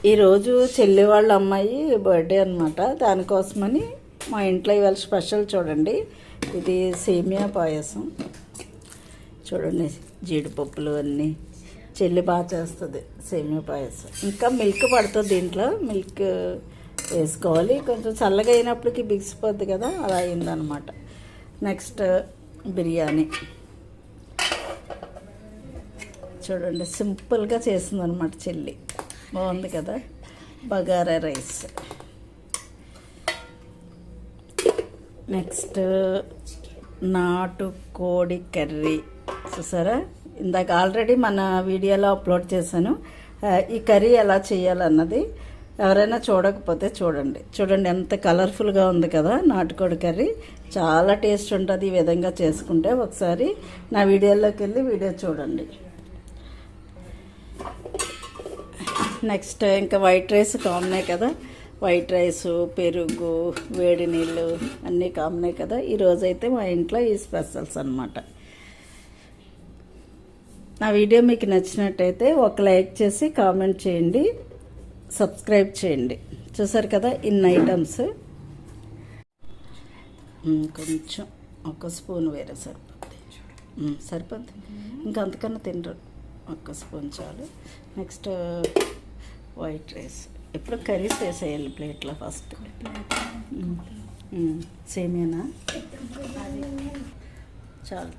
ఈరోజు చెల్లి వాళ్ళ అమ్మాయి బర్త్డే అనమాట. దానికోసమని మా ఇంట్లో ఇవాళ స్పెషల్ చూడండి. ఇది సేమియా పాయసం చూడండి, జీడిపప్పులు అన్నీ. చెల్లి బాగా చేస్తుంది సేమియా పాయసం. ఇంకా మిల్క్ పడుతుంది, దీంట్లో మిల్క్ వేసుకోవాలి. కొంచెం చల్లగా అయినప్పటికీ బిగిసిపోద్ది కదా, అలా అయిందనమాట. నెక్స్ట్ బిర్యానీ చూడండి, సింపుల్గా చేసిందనమాట చెల్లి. బాగుంది కదా. బగారా రైస్. నెక్స్ట్ నాటుకోడి కర్రీ చూసారా, ఇందాక ఆల్రెడీ మన వీడియోలో అప్లోడ్ చేశాను. ఈ కర్రీ ఎలా చేయాలన్నది ఎవరైనా చూడకపోతే చూడండి. చూడండి ఎంత కలర్ఫుల్గా ఉంది కదా నాటుకోడి కర్రీ. చాలా టేస్ట్ ఉంటుంది ఈ విధంగా చేసుకుంటే. ఒకసారి నా వీడియోలోకి వెళ్ళి వీడియో చూడండి. నెక్స్ట్ ఇంకా వైట్ రైస్ కామనే కదా. వైట్ రైసు, పెరుగు, వేడి నీళ్ళు అన్నీ కామనే కదా. ఈరోజైతే మా ఇంట్లో ఈ స్పెషల్స్ అన్నమాట. నా వీడియో మీకు నచ్చినట్టయితే ఒక లైక్ చేసి కామెంట్ చేయండి, సబ్స్క్రైబ్ చేయండి. చూసారు కదా ఇన్ని ఐటమ్స్. కొంచెం ఒక స్పూన్ వేరే సరిపోద్ది. ఇంకా అంతకన్నా తినరు, ఒక్క స్పూన్ చాలు. Next white rice. ఎప్పుడు కర్రీస్ వేసేయాలి ప్లేట్లో ఫస్ట్. సేమియానా చాలు.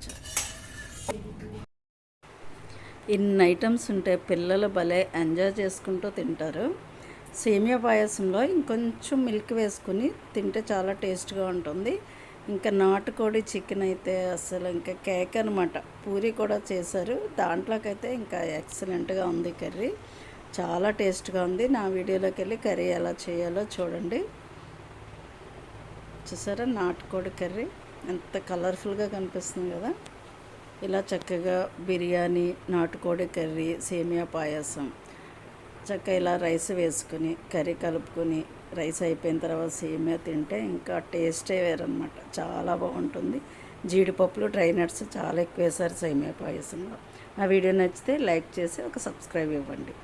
ఇన్ని ఐటమ్స్ ఉంటే పిల్లలు భలే ఎంజాయ్ చేసుకుంటూ తింటారు. సేమియా పాయసంలో ఇంకొంచెం మిల్క్ వేసుకుని తింటే చాలా టేస్ట్గా ఉంటుంది. ఇంకా నాటుకోడి చికెన్ అయితే అసలు ఇంకా కేక్ అనమాట. పూరి కూడా చేశారు, దాంట్లోకైతే ఇంకా ఎక్సలెంట్గా ఉంది కర్రీ. చాలా టేస్ట్గా ఉంది. నా వీడియోలోకి వెళ్ళి కర్రీ ఎలా చేయాలో చూడండి. చూసారా నాటుకోడి కర్రీ ఎంత కలర్ఫుల్గా కనిపిస్తుంది కదా. ఇలా చక్కగా బిర్యానీ, నాటుకోడి కర్రీ, సేమియా పాయసం, చక్కగా ఇలా రైస్ వేసుకుని కర్రీ కలుపుకొని రైస్ అయిపోయిన తర్వాత సేమియా తింటే ఇంకా టేస్టే వేరనమాట. చాలా బాగుంటుంది. జీడిపప్పులు, డ్రై నట్స్ చాలా ఎక్కువ వేశారు సేమియా పాయసంలో. ఆ వీడియో నచ్చితే లైక్ చేసి ఒక సబ్స్క్రైబ్ ఇవ్వండి.